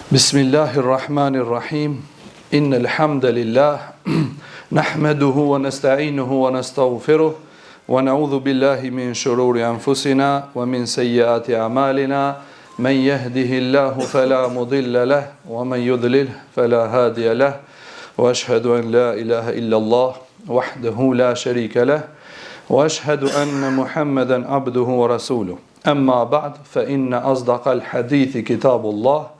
Bismillahirrahmanirrahim. Innal hamdalillah nahmaduhu wa nasta'inuhu wa nastaghfiruh wa na'udhu billahi min shururi anfusina wa min sayyiati a'malina. Man yahdihillahu fala mudilla lahu wa man yudlil fala hadiya lahu. Wa ashhadu an la ilaha illa Allah wahdahu la sharika lahu wa ashhadu anna Muhammadan abduhu wa rasuluh. Amma ba'd, fa inna asdaqal hadithi kitabullah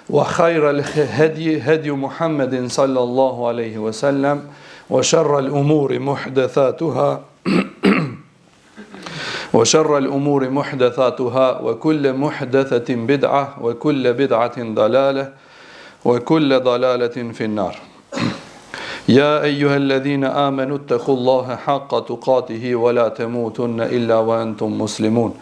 wa khayral hadi hadi Muhammadin sallallahu alayhi wa sallam wa sharral umuri muhdathatuha wa kullu muhdathatin bid'ah wa kullu bid'atin dalalah wa kullu dalalatin fin nar. يا أيها الذين آمنوا اتقوا الله حق تقاته ولا تموتن إلا وأنتم مسلمون.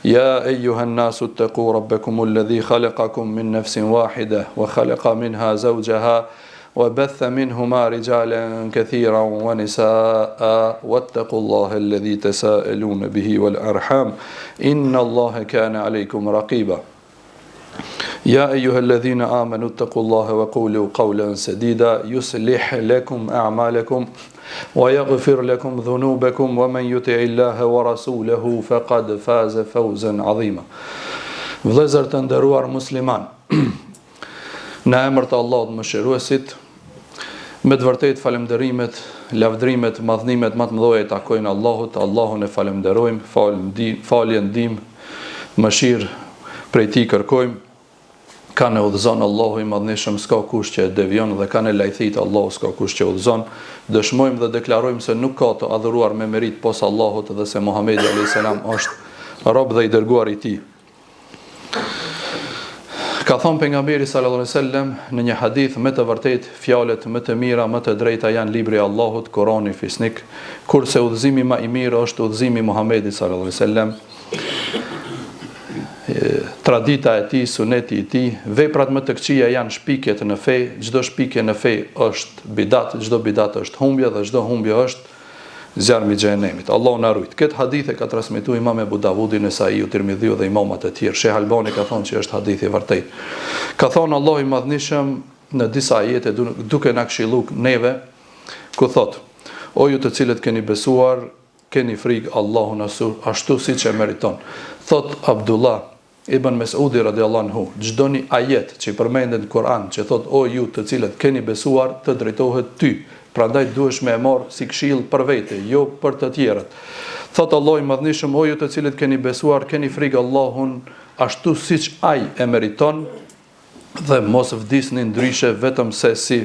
يا أيها الناس اتقوا ربكم الذي خلقكم من نفس واحدة وخلق منها زوجها وبث منهما رجالا كثيرا ونساء واتقوا الله الذي تساءلون به والأرحام إن الله كان عليكم رقيبا. يا أيها الذين آمنوا اتقوا الله وقولوا قولا سديدا يصلح لكم أعمالكم ويغفر لكم ذنوبكم ومن يطع الله ورسوله فقد فاز فوزا عظيما. Vëllezër të nderuar musliman, në emër të Allahut mëshiruesit, me të vërtetë falënderimet, lavdrimet, madhnimet më të mëdha takojnë Allahut. Allahun e falenderojmë, falje, ndihmë, mëshirë prej tij kërkojmë. Kanë udhëzon Allahu i madhëshëm, s'ka kush që e devion, dhe kanë lajthit Allahu, s'ka kush që udhëzon. Dëshmojmë dhe deklarojmë se nuk ka të adhuruar me merit posa Allahut dhe se Muhamedi alayhis salam është rob dhe i dërguar i tij. Ka thënë pejgamberi sallallahu alaihi wasallam në një hadith me të vërtetë, fjalët më të mira, më të drejta janë libri i Allahut, Kurani fisnik, kurse udhëzimi më i mirë është udhëzimi i Muhamedit sallallahu alaihi wasallam. Tradita e tij, suneti i tij, veprat më të këqija janë shpikjet në fe. Çdo shpikje në fe është bidat, çdo bidat është humbje dhe çdo humbje është zjarmi i xhenemit. Allahu na ruaj. Këtë hadith e ka transmetuar Imam Abu Davudi, Nesaiu, Tirmidhiu dhe imamat e tjerë. Sheh Albani ka thonë që është hadith i vërtetë. Ka thonë Allahu i madhnisëm në disa ajete duke na këshilluar neve, ku thotë: O ju të cilët keni besuar, keni frikë Allahun ashtu siç e meriton. Thot Abdullah Ibn Mesudi radiallahu anhu, çdo një ajet që i përmendet në Kur'an, që thot o ju të cilët keni besuar, të drejtohet ty. Prandaj duhesh me e marr si këshill për vete, jo për të tjerët. Thot Allahu i madhnisëm, o ju të cilët keni besuar, keni frikë Allahun ashtu siç ai e meriton, dhe mos vdisni ndryshe vetëm se si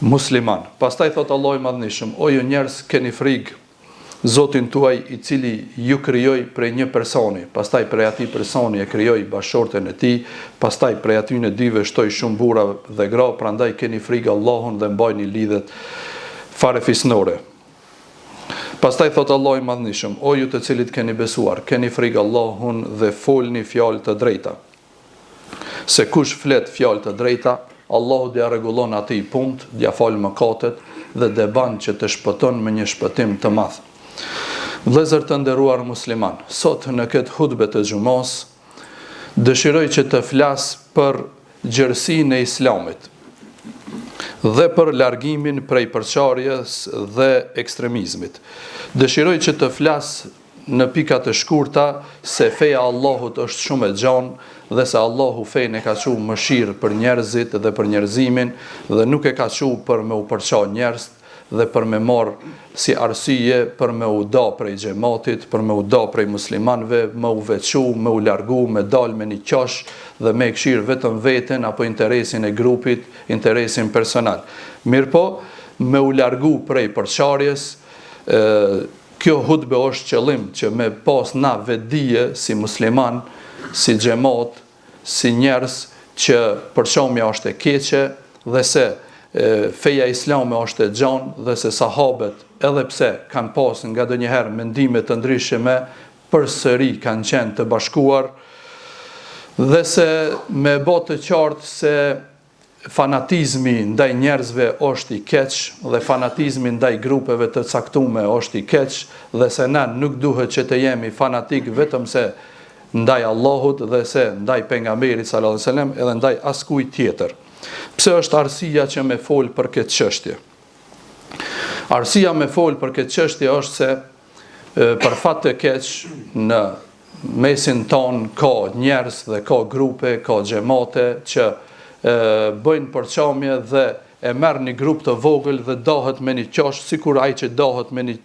musliman. Pastaj thot Allahu i madhnisëm, o ju njerëz, keni frikë Zotin tuaj i cili ju krijoi prej një personi, pastaj prej atij personi e krijoi bashortën e tij, pastaj prej aty në dyve shtoi shumë burra dhe gra, prandaj keni frikë Allahun dhe mbajini lidhet farefisnore. Pastaj thot Allahu i madhnisëm, o ju të cilët keni besuar, keni frikë Allahun dhe folni fjalë të drejta. Se kush flet fjalë të drejta, Allahu d'ia rregullon atij punët, d'ia fal mëkatet dhe dhe ban që të shpëton me një shpëtim të madh. Vëllezër të nderuar musliman, sot në këtë hutbë të xumos dëshiroj që të flas për gjerësinë e Islamit dhe për largimin prej përçarjes dhe ekstremizmit. Dëshiroj që të flas në pika të shkurta se feja Allahut është shumë e gjanë dhe se Allahu fejnë e ka thënë mëshirë për njerëzit dhe për njerëzimin dhe nuk e ka thënë për me u përqa njerëz dhe për me marë si arsye për me u da prej xhamatit, për me u da prej muslimanëve, me u veçu, me u largu, me dal me një qash dhe me këshirë vetëm veten apo interesin e grupit, interesin personal. Mirë po, me u largu prej përçarjes, kjo hutbe është qëllim që me pas na vetdije si musliman, si xhamat, si njerëz që përçamja është e keqe dhe se feja islame është e gjanë dhe se sahabet, edhe pse kanë pas nga ndonjëherë mendime të ndryshme, përsëri kanë qenë të bashkuar dhe se me bë të qartë se fanatizmi ndaj njerëzve është i keq dhe fanatizmi ndaj grupeve të caktuara është i keq dhe se na nuk duhet që të jemi fanatik vetëm se ndaj Allahut dhe se ndaj pejgamberit sallallahu alaihi wasallam edhe ndaj askujt tjetër. Pse është arsia që me fol për këtë çështje? Arsia me fol për këtë çështje është se për fat të keq në mesin ton ka njerëz dhe ka grupe, ka xhamate që bëjnë përçamje dhe e merr një grup të vogël dhe dohet me një qosh, sikur ai që dohet me një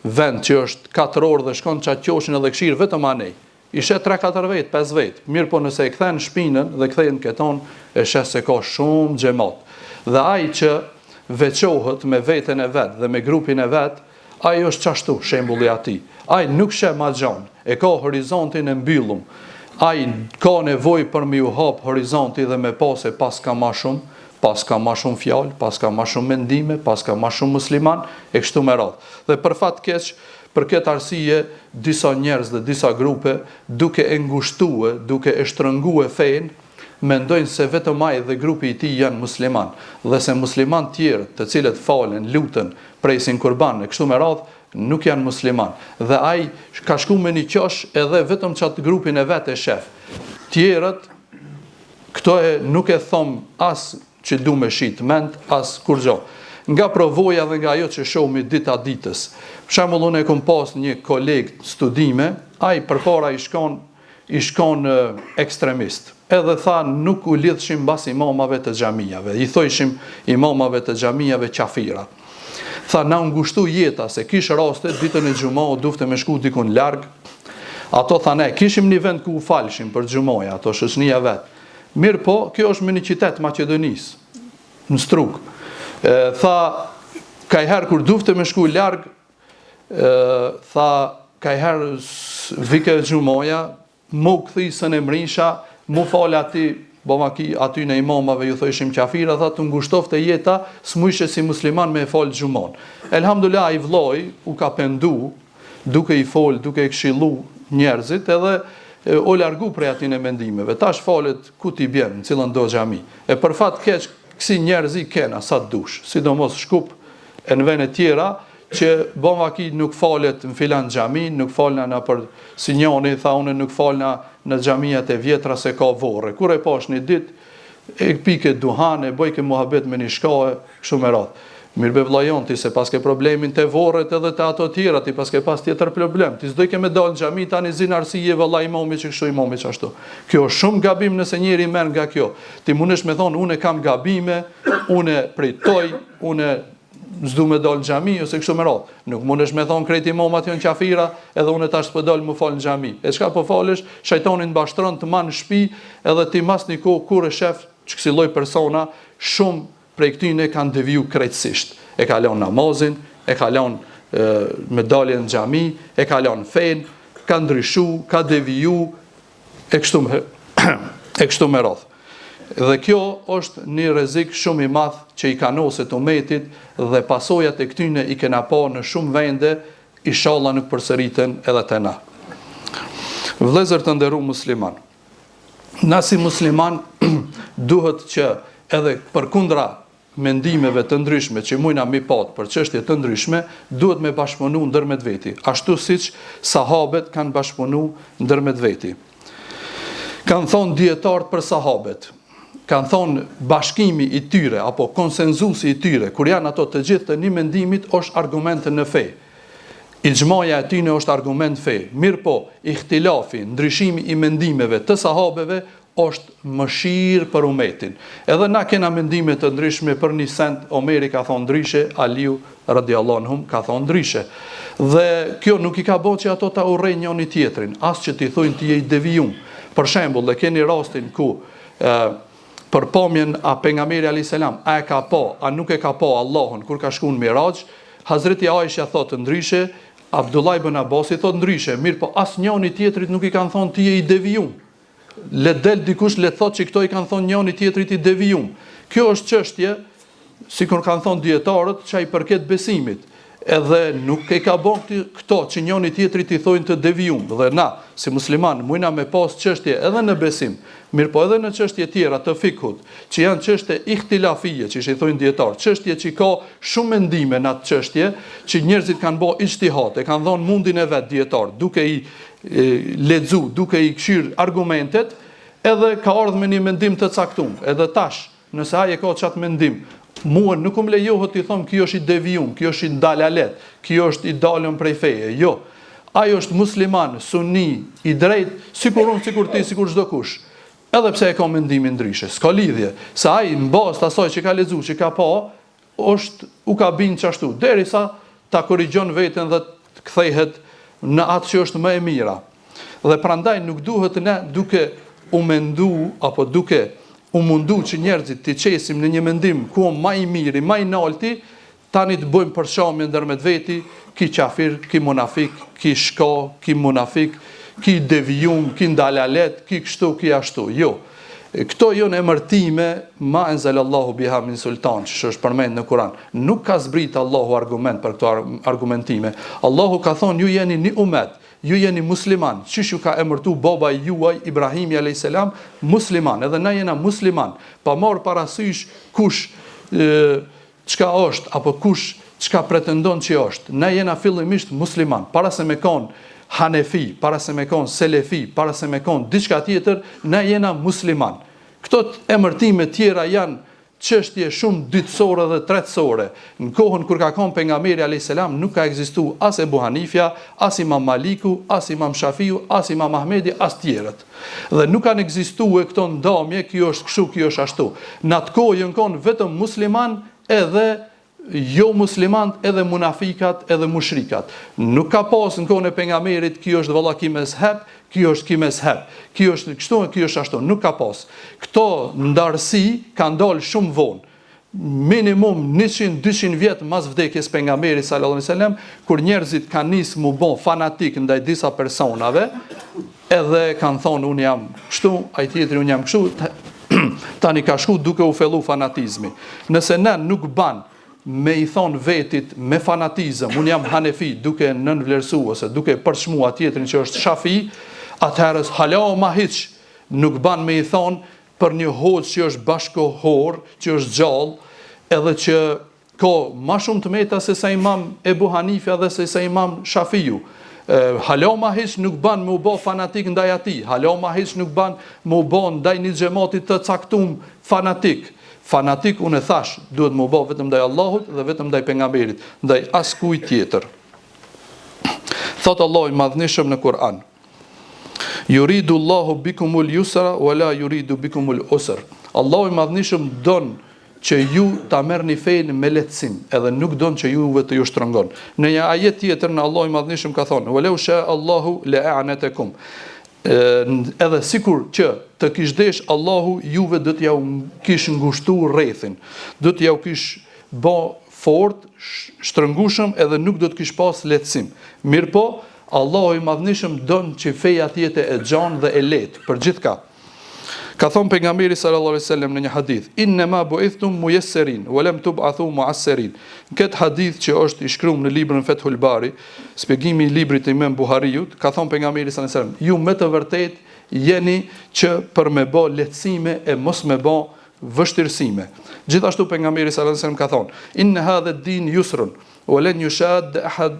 vend që është 4 orë dhe shkon çat qoshin edhe këshir vetëm anej. I shet 3-4 vet, 5 vet. Mirë po nëse e kthen shpinën dhe kthehen keton, e shes se ka shumë xhamat. Dhe ai që veçohet me veten e vet dhe me grupin e vet, ai është çashtu shembulli i atij. Ai nuk sheh ma gjon, e ka horizontin e mbyllur. Ai ka nevojë për me u hap horizonti dhe me pas e pas ka ma shumë, pas ka ma shumë fjalë, pas ka ma shumë mendime, pas ka ma shumë musliman, e kështu me radhë. Dhe për fat keq, për këtë arsye, disa njerëz dhe disa grupe, duke e ngushtue, duke e shtrëngue fenë, mendojnë se vetëm ai dhe grupi i tij janë musliman, dhe se musliman tjerë, të cilët falen, lutën, presin kurban, e kështu me radhë, nuk janë musliman. Dhe ai ka shku me një qosh edhe vetëm çat grupin e vet e shef. Tjerët, këto nuk e thom as që du me shit mend, as kur gjo. Nga provoja dhe nga ajo që shohmi dita ditës. Për shembull, unë e kom pas një koleg studime, ai përpara i shkon ekstremist. Edhe tha nuk u lidhshim mbas imamave të xhamijave. I thojshim imamave të xhamijave qafira. Tha na u ngushtu jeta se kish raste ditën e xumah dufte me shku dikun larg. Ato thanë kishim një vend ku u falshim për xumaja, ato shoqënia vet. Mirë po, kjo është me një qytet Maqedonisë, në Struk. Tha, kajherë kur dufte me shku larg, tha, kajherë vike xumaja, mu këthi së në mrisha, mu falë ati, aty në imamave ju thëshim qafira, tha të ngushtoft e jeta, s'mujshë si musliman me e falë xumon. Elhamdulillah, i vlloj, u ka pendu, duke i folë, duke i këshillu njerëzit, edhe o largu prej atin e mendimeve. Tash falet ku ti bjen, në cilën do xhami. E për fat keq, kësi njerëzi kena sa të dush, sidomos Shkup e në vene tjera, që vaki nuk falet në filan xhami, nuk falna në për sinjoni, tha unë nuk falna në xhamijat e vjetra se ka vorre. Kur e pash një dit, e pike duhane, bëjke muhabet me një shkaje, shumë e radhë. Mirë be vllajon ti se paske problemin të vorret edhe të ato tjera, ti paske pas tjetër problem. Ti s'doj ke me dalë në xhami tani zin arsije valla imami që kështu imami që ashtu. Kjo është shumë gabim nëse njeri merr nga kjo. Ti mundesh me thonë unë kam gabime, unë pritoj, unë s'du me dalë në xhami ose kështu me radhë. Nuk mundesh me thonë krejt imamat janë qafira edhe unë tash s'po dal më fal në xhami. E çka po falesh, shejtanin mbashtron të man në shtëpi edhe ti mas një kohë kur e shef ç'ksi lloj persona shumë prej këtyne kanë deviju krejtësisht. E kalon namazin, e kalon me dalje në xhami, e kalon fen, ka ndryshu, ka deviju, e kështu me radhë. Dhe kjo është një rrezik shumë i madh që i kanoset umetit dhe pasojat e këtyne i kena pa në shumë vende, inshallah nuk përsëriten edhe te na. Vëllezër të nderuar musliman, na si musliman duhet që edhe përkundra mendimeve të ndryshme që mujna mi pat për çështje të ndryshme, duhet me bashkëpunu ndërmjet veti, ashtu siç sahabet kanë bashkëpunu ndërmjet veti. Kanë thonë dietarët për sahabet, kanë thonë bashkimi i tyre apo konsenzusi i tyre, kur janë ato të gjithë të një mendimit, është argument në fe. Ixhmaja e tyre është argument fe. Mirë po, ihtilafi, ndryshimi i mendimeve të sahabeve është mëshirë për umetin. Edhe na kena mendime të ndryshme për një send, Omeri ka thonë ndryshe, Aliu radiallahu anhu ka thonë ndryshe. Dhe kjo nuk i ka bërë që ato ta urrejnë njëri tjetrin, as që t'i thojnë ti je i devijum. Për shembull, dhe keni rastin ku për pamjen a pejgamberi alayhis salam, a e ka pa, a nuk e ka pa Allahun kur ka shkuar në Miraj, Hazreti Aisha thotë ndryshe, Abdullah ibn Abbas i thotë ndryshe, mirë po as njëri tjetrit nuk i kanë thonë ti je i devijum. Le del dikush le thot që këto i kanë thonë njëri tjetrit i devijum. Kjo është çështje, sikur kanë thonë dietarët, që ai përket besimit. edhe nuk e ka bon këto që njëri tjetrit i thojnë të devijum. Dhe na, si musliman, mujna me pas çështje edhe në besim, mirë po edhe në çështje tjera të fikhut, që janë çështje ihtilafije, që i thojnë dietar, çështje që ka shumë mendime në atë çështje, që njerëzit kanë bë ijtihad, e kanë dhënë mundin e vet dietar, duke i lexu, duke i këshir argumentet, edhe ka ardhur me një mendim të caktuar. Edhe tash, nëse ai e ka çat mendim, mua nuk më lejohet t'i them kjo është i devijum, kjo është i dalalet, kjo është i dalën prej feje. Jo. Ai është musliman, sunni, i drejt, sikur unë, sikur ti, sikur çdo kush. Edhe pse e ka mendimin ndryshe, s'ka lidhje. Se ai në bazë të asaj që ka lexuar, që ka pa, u ka bind çashtu, derisa ta korrigjon veten dhe të kthehet në atë që është më e mira. Dhe prandaj nuk duhet ne duke u mendu apo duke u mundu që njerëzit të qesim në një mendim ku më i miri, më i nalti, tani të bëjmë përshkrimje ndërmjet veti, ki qafir, ki munafik, ki shka, ki munafik, ki devijum, ki ndalalet, ki kështu, ki ashtu. Jo. Këto janë emërtime ma enzelallahu biha min sultan, që është përmend në Kur'an. Nuk ka zbrit Allahu argument për këto argumentime. Allahu ka thonë, ju jeni një umet, ju jeni musliman, qish ju ka emërtu baba juaj Ibrahimi a.s. musliman, edhe na jena musliman, pa marrë parasysh kush çka është, apo kush çka pretendon që është. Na jena fillimisht musliman, para se me kon Hanefi, para se me kon Selefi, para se me kon diçka tjetër, na jena musliman. Këto emërtime tjera janë çështje shumë dytësore dhe tretësore. Në kohën kur ka qenë pejgamberi alayhis salam nuk ka ekzistuar as Ebu Hanifja, as Imam Maliku, as Imam Shafiu, as Imam Ahmedi, as tjerët. Dhe nuk kanë ekzistuar këto ndamje, kjo është kështu, kjo është ashtu. Në atë kohë janë qenë vetëm musliman edhe jo muslimant, edhe munafikat, edhe mushrikat. Nuk ka pas në kohën e pejgamberit, kjo është valla ki mezheb, kjo është ki mezheb, kjo është kështu, kjo është ashtu. Nuk ka pas. Këto ndarësi kanë dalë shumë vonë. Minimum 100-200 vjet mas vdekjes pejgamberit sallallahu alajhi wasallam, kur njerëzit kanë nisë mu bë fanatik ndaj disa personave, edhe kanë thonë unë jam kështu, ai tjetri unë jam kështu, tani ka shku duke u fillu fanatizmi. Nëse ne nuk ban me i thonë vetit me fanatizëm, unë jam Hanefi, duke nënvlerësu ose duke përshmua tjetrin që është Shafi, atëherës halao ma hiq nuk ban me i thonë për një hoqë që është bashkohor, që është gjallë, edhe që ka ma shumë të meta se sa imam Ebu Hanifja dhe se sa imam Shafiu. Halao ma hiq nuk ban me u bo fanatik ndaj ati, halao ma hiq nuk ban me u bo ndaj një xhamatit të caktum fanatik. Fanatik, unë e thash, duhet më bëj vetëm ndaj Allahut dhe vetëm ndaj pejgamberit, ndaj askujt tjetër. Thot Allahu i madhnishëm në Kur'an: Yuridu Allahu bikumul yusra wala yuridu bikumul usra. Allahu i madhnishëm don që ju ta merrni fen me lehtësim, edhe nuk don që juve të ju shtrëngon. Në një ajet tjetër në Allahu i madhnishëm ka thonë: "Walau sha Allahu la'anatakum." Edhe sikur që të kishdesh Allahu, juve do t'ja kish ngushtu rrethin, do t'ja kish bë fort, shtrëngushëm, edhe nuk do t'kish pas lehtësim. Mirë po, Allahu i madhnishëm don që feja tjetë e gjanë dhe e lehtë për gjithka. Ka thonë pejgamberi sallallahu alaihi wasallam në një hadith: "Inna ma bu'ithtum muyasserin wa lam tub'athu mu'asserin." Këtë hadith që është i shkruar në librin Fethul Bari, shpjegimi i librit të Imam Buhariut, ka thonë pejgamberi sallallahu alaihi wasallam: "Ju me të vërtetë jeni që për me bë lehtësime e mos me bë vështirësime." Gjithashtu pejgamberi sallallahu alaihi wasallam ka thonë: "Inna hadha ad-din yusrun wa lan yushad ahad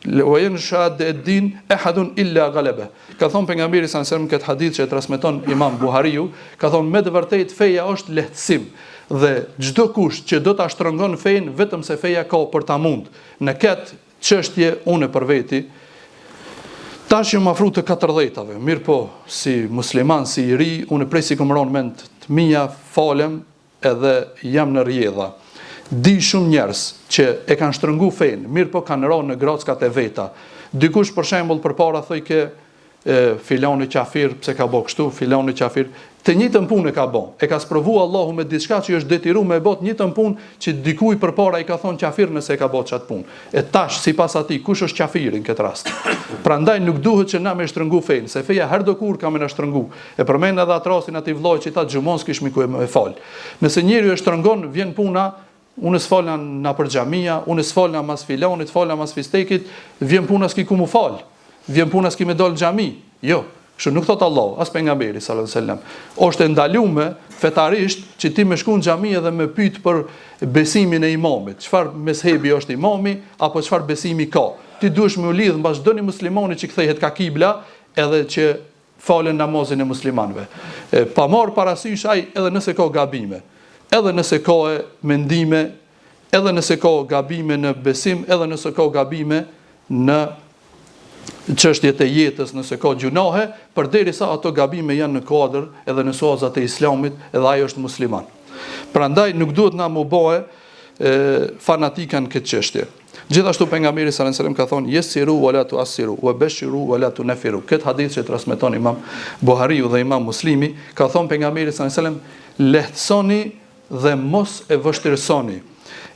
wa yanshad ad-din ahadun illa ghalaba." Ka thonë pejgamberi sallallahu alaihi wasallam këtë hadith që e transmeton Imam Buhariu, ka thonë me të vërtetë feja është lehtësim dhe çdo kush që do ta shtrëngon fen vetëm se feja ka për ta mund. Në këtë çështje unë për veti tash jam afru të 40-tave, mirë po, si musliman, si i ri, unë prej si këmëron mend të mija, falem, edhe jam në rjedha. Di shumë njerëz që e kanë shtrëngu fejnë, mirë po kanë rënë në grackat e veta. Dikush për shembull përpara thoi ke filani qafir, pse ka bë kështu, filani qafir, të njëjtën punë e ka bën. E ka sprovu Allahu me diçka që është detyruar me bot njëjtën punë që dikuj përpara i ka thonë qafir nëse e ka bë çat punë. E tash sipas atij kush është qafiri në këtë rast? Prandaj nuk duhet që na me shtrëngu fejnë, se feja herdo kur ka me na shtrëngu. E përmend edhe atë rastin atij vllai që ta xhumon s'kish mi ku e fal. Nëse njeriu e shtrëngon, vjen puna unë s'falna na për xhamia, unë s'falna mas filonit, falna mas fistekit, vjen puna s'ki ku mu fal. Vjen puna s'ki me dal në xhami. Jo, kështu nuk thot Allah, as pejgamberi sallallahu alajhi wasallam. Është e ndaluar fetarisht që ti me shku në xhami edhe me pyet për besimin e imamit. Çfarë mezhebi është imami apo çfarë besimi ka? Ti duhesh me u lidh mbas çdo muslimani që kthehet ka kibla edhe që falen namazin e muslimanëve. Pa marr parasysh ai edhe nëse ka gabime, edhe nëse ka mendime, edhe nëse ka gabime në besim, edhe nëse ka gabime në çështjet e jetës, nëse ka gjunahe, përderisa ato gabime janë në kuadër edhe në sozat e Islamit, edhe ai është musliman. Prandaj nuk duhet na më bëhe fanatikan këtë çështje. Gjithashtu pejgamberi sallallahu alajhi wasallam ka thonë yesiru wala tu'assiru wa bashiru wala tunfiru. Këtë hadith që transmeton Imam Buhariu dhe Imam Muslimi, ka thonë pejgamberi sallallahu alajhi wasallam lehtësoni dhe mos e vështirësoni.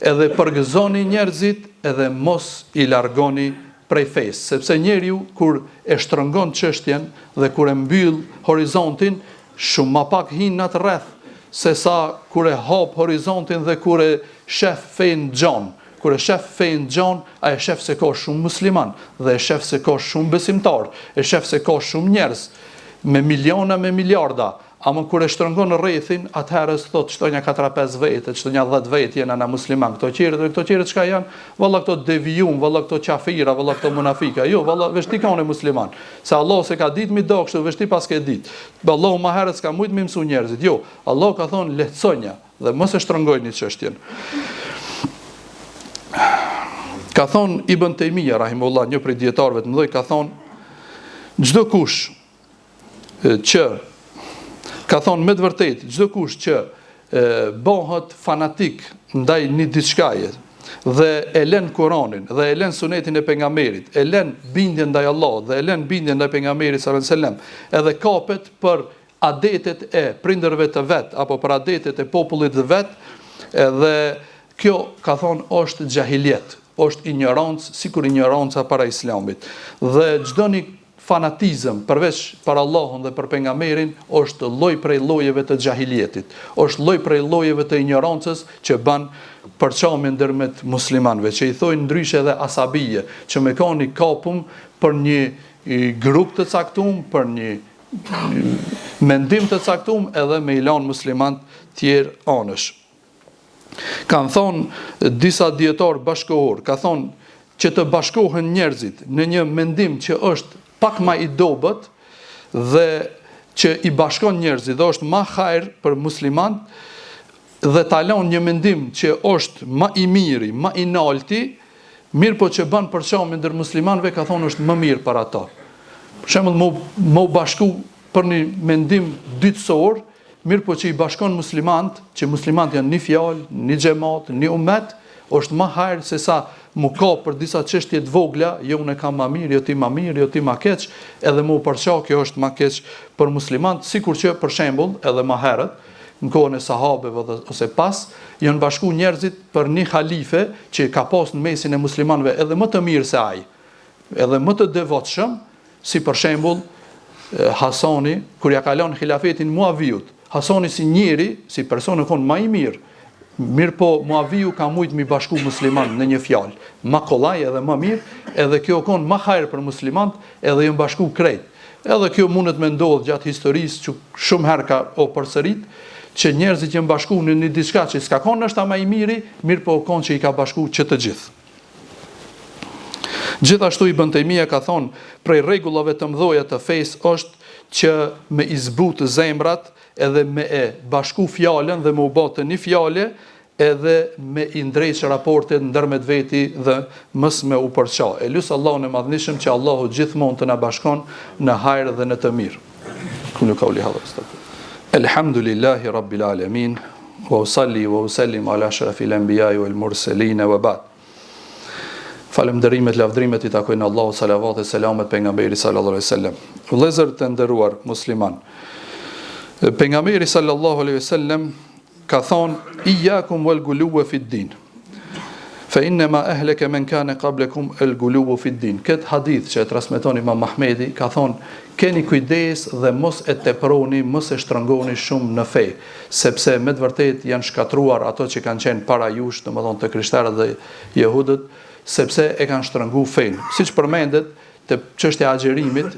Edhe përgëzoni njerëzit edhe mos i largoni prej fesë, sepse njeriu kur e shtrëngon çështjen dhe kur e mbyll horizontin, shumë më pak hin në atë rreth se sa kur e hap horizontin dhe kur e shef fen xhan. Kur e shef fen xhan, ai e shef se ka shumë musliman dhe e shef se ka shumë besimtar, e shef se ka shumë njerëz me miliona, me miliarda. Ama kur e shtrëngon në rrethin, atëherë thot çdo një 4-5 vete, çdo një 10 vete janë ana musliman. Këto qerët çka janë? Valla këto devijum, valla këto qafira, valla këto munafika. Jo, valla veshti kanë musliman. Se Allah se ka ditë mi do kështu, veshti pas ke ditë. Allahu më herët s'ka mujt më mësu njerëzit. Jo, Allah ka thonë lehtësonja dhe mos e shtrëngojni çështjen. Ka thonë Ibn Taymija rahimullah, një prej dietarëve të mëdhej, ka thonë çdo kush që ka thonë me të vërtetë, çdo kush që bëhet fanatik ndaj një diçkaje dhe e lën Kur'anin dhe e lën sunetin e pejgamberit, e lën bindjen ndaj Allahut dhe e lën bindjen ndaj pejgamberit sallallahu alajhi wasallam, edhe kapet për adetet e prindërve të vet apo për adetet e popullit të vet, edhe kjo ka thonë është xahiliet, është ignorancë, sikur ignoranca para Islamit. Dhe çdo një fanatizëm përveç për Allahun dhe për pejgamberin është lloj prej llojeve të xahilietit, është lloj prej llojeve të ignorancës që bën përçarje ndërmjet muslimanëve, që i thojnë ndryshe edhe asabije, që me kanë kapum për një grup të caktuar, për një mendim të caktuar edhe me ilan musliman tjerë anësh. Kanë thonë disa dietar bashkëkohor, ka thonë që të bashkohen njerëzit në një mendim që është pak ma i dobët dhe që i bashkon njerëzit dhe është ma hajrë për muslimant dhe talon një mendim që është ma i miri, ma i nalti, mirë po që bën përçarje ndër muslimanëve, ka thonë është më mirë për ata. Për shembull, më bashku për një mendim dytësor, mirë po që i bashkon muslimant, që muslimant janë një fjalë, një xhamat, një ummet, është më hajrë se sa mu ka për disa çështje të vogla, jo unë kam më mirë, jo ti më mirë, jo ti më keq, edhe mu përçao kjo është më keq për muslimant, sikur që për shembull, edhe më herët, në kohën e sahabeve ose pas, janë bashku njerëzit për një halife që ka pas në mesin e muslimanëve edhe më të mirë se ai, edhe më të devotshëm, si për shembull Hasani, kur ja ka lënë xhilafetin Muaviut. Hasani si njeri, si person e konë më i mirë, mirë po Muaviu ka mujtë mi bashku musliman në një fjalë, ma kollaj edhe më mirë, edhe kjo konë ma hajrë për muslimant, edhe jënë bashku krejt. Edhe kjo mundet me ndodhë gjatë historisë që shumë herë ka o përsërit, që njerëzit jënë bashku në një diçka që s'ka konë është ta ma i miri, mirë po konë që i ka bashku që të gjithë. Gjithashtu Ibn Taymija ka thonë, prej rregullave të mëdha të fesë është që me izbutë zemrat, edhe me e bashku fjalën dhe me u bë të një fjale, edhe me i ndrejtë raportet ndërmjet veti dhe mos me u përçao. E lut Allahun e Madhërisëm që Allahu gjithmonë të na bashkon në hajër dhe në të mirë. Kullu qawli hadha astagfir. Elhamdulillahi rabbil alamin, wa usalli wa usallim ala ashrafil anbiya'i wal mursalin wa ba'd. Falënderimet, lavdrimet i takojnë Allahut, salavat e selamet pejgamberit sallallahu alaihi wasallam. Vëllezër të nderuar musliman, pejgamberi sallallahu alaihi wasallam ka thonë: "Iyyakum wal ghuluw fi ddin. Fa innama ahlaka man kana qablakum al-ghuluw fi ad-din. Këtë hadith që e transmeton Imam Mahmedi ka thonë, keni kujdes dhe mos e teproni, mos e shtrëngoni shumë në fe, sepse me të vërtet janë shkatruar ato që kanë qenë para jush, domethënë të krishterët dhe jehudët, sepse e kanë shtrënguar fen. Siç përmendet te çështja e agjerimit,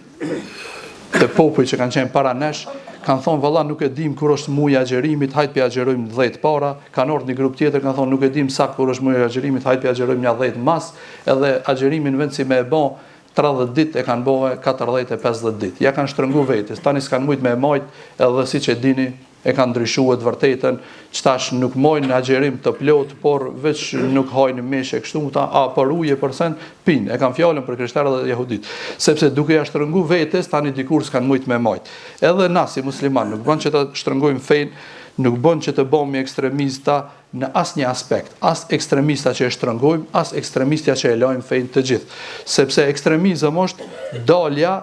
te popujt që kanë qenë para nesh, kanë thonë valla nuk e dim kur është muaji i agjerimit, hajt pi agjerojmë 10 para, kanë ardhur një grup tjetër kanë thonë nuk e dim saktë kur është muaji i agjerimit, hajt pi agjerojmë 10 mas, edhe agjerimin vend si me e bën 30 ditë e kanë bëhe 40 e 50 ditë. Ja kanë shtrënguar vetes, tani s'kan mujt me e majt, edhe siç e dini e kanë ndryshuar të vërtetën, çtash nuk mojnë agjerim të plot, por veç nuk hajnë meshë kështu, a për ujë për sen pinë. E kanë fjalën për krishterët dhe jehudit, sepse duke ja shtrënguar vetes tani dikur s'kan mujt me majt. Edhe na si musliman nuk bën që të shtrëngojmë fen, nuk bën që të bëhemi ekstremista në asnjë aspekt, as ekstremista që e shtrëngojmë, as ekstremistja që e lajmë fen të gjithë, sepse ekstremizëm është dalja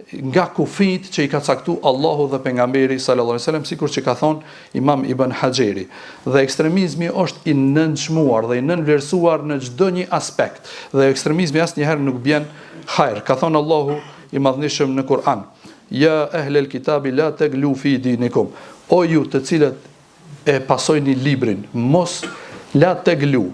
nga kufit që i ka caktu Allahu dhe pejgamberi sallallahu alaihi wasallam, sikur që ka thonë Imam Ibn Hajeri. Dhe ekstremizmi është i nënçmuar dhe i nënvlerësuar në çdo një aspekt, dhe ekstremizmi asnjëherë nuk bën hajër. Ka thonë Allahu i madhnishëm në Kur'an: "Ya ahlal kitabi la taghlu fi dinikum." O ju të cilët e pasojni librin, mos la taghlu.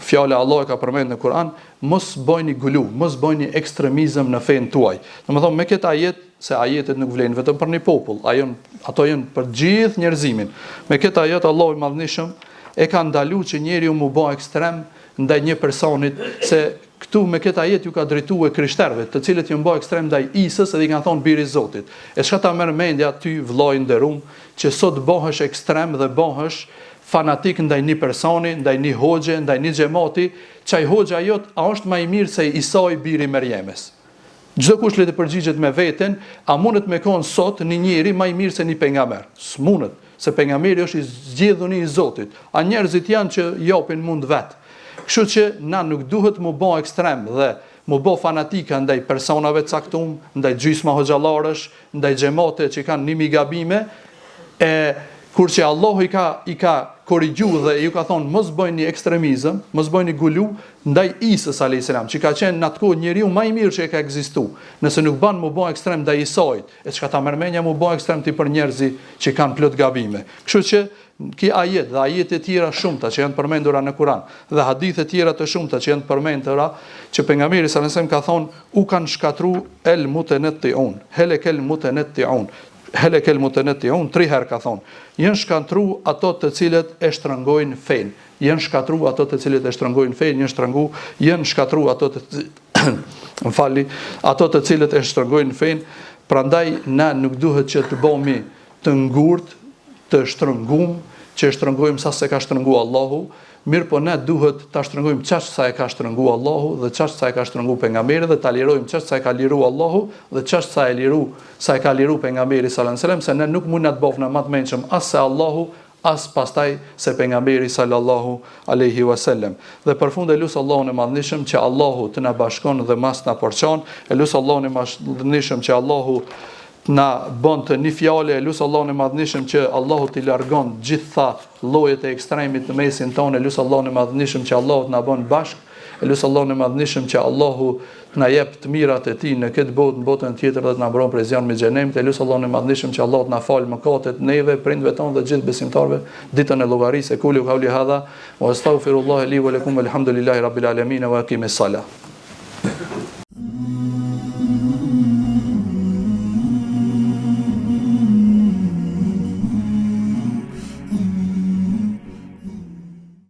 Fjala Allah e ka përmendur në Kur'an, mos bëjni gulu, mos bëjni ekstremizëm në fen tuaj. Domethënë me këtë ajet, se ajetet nuk vlen vetëm për një popull, ato janë për gjithë njerëzimin. Me këtë ajet Allahu i madhnishëm e ka ndaluar që njeriu mu bë ekstrem ndaj një personit, se këtu me këtë ajet ju ka drejtuar krishterëve, të cilët ju bë ekstrem ndaj Isës dhe i kanë thonë biri i Zotit. E çka ta merr mendja ty vllai nderuam, që sot bëhesh ekstrem dhe bëhesh fanatik ndaj një personi, ndaj një hoxhe, ndaj një xhamati, çaj hoxha jot a është më i mirë se Isai biri i Merjemes? Çdo kush le të përgjigjet me veten, a mundet me kon sot një njeri më i mirë se një pejgamber? S'mundet, se pejgamberi është i zgjedhur i Zotit. A njerëzit janë që japin mund vet. Kështu që na nuk duhet mu bë ekstrem dhe mu bë fanatika ndaj personave të caktuar, ndaj gjysma hoxhallarësh, ndaj xhamate që kanë nimi gabime, kur që Allahu i ka korrigju dhe ju ka thonë mos bëjni ekstremizëm, mos bëjni gulu ndaj Isës a.s. që ka qenë në atë kohë njeriu më i mirë që e ka ekzistuar. Nëse nuk ban mu bë ekstrem ndaj Isait, e çka ta mërmenja mu bë ekstrem ti për njerëzi që kanë plot gabime. Kështu që ki ajet dhe ajete tjera shumëta që janë përmendura në Kur'an dhe hadithe tjera të shumëta që janë përmendura, që pejgamberi sallallahu alajhi wasallam ka thonë u kanë shkatru el mutanatti'un, helekel mutanatti'un. Helekel mutanatti'un 3 herë ka thonë. Janë shkatru ato të cilët e shtrëngojnë fen. Janë shkatru ato të cilët e shtrëngojnë fen, janë shkatru ato ato të cilët e shtrëngojnë fen. Prandaj na nuk duhet që të bëhemi të ngurt, të shtrëngum, që shtrëngojmë sa se ka shtrënguar Allahu, mirë po ne duhet ta shtrëngojmë çaq sa e ka shtrënguar Allahu dhe çaq sa e ka shtrënguar pejgamberi dhe ta lirojmë çaq sa e ka liruar Allahu dhe çaq sa e ka liruar pejgamberi sallallahu alajhi wasallam, se ne nuk mund na të bëfna më të mençëm as se Allahu, as pastaj se pejgamberi sallallahu alaihi wasallam. Dhe përfund e lut Allahun e madhnishëm që Allahu të na bashkon dhe mas na porçon, e lut Allahun e madhnishëm që Allahu na bën të një fjale, e lusë Allahun e madhnishëm që Allahu t'i largon gjitha llojet e ekstremit në mesin tonë, e lusë Allahun e madhnishëm që Allahu t'na bën bashk, e lusë Allahun e madhnishëm që Allahu t'na jep të mirat e tij në këtë botë, në botën tjetër dhe t'na mbron prej zjarmit të xhenemit, e lusë Allahun e madhnishëm që Allahu t'na fal mëkatet neve, prindve tonë dhe gjithë besimtarëve ditën e llogarisë. Quli qawli hadha wa astaghfirullaha li wa lakum walhamdulillahi rabbil alamin wa aqimis salah.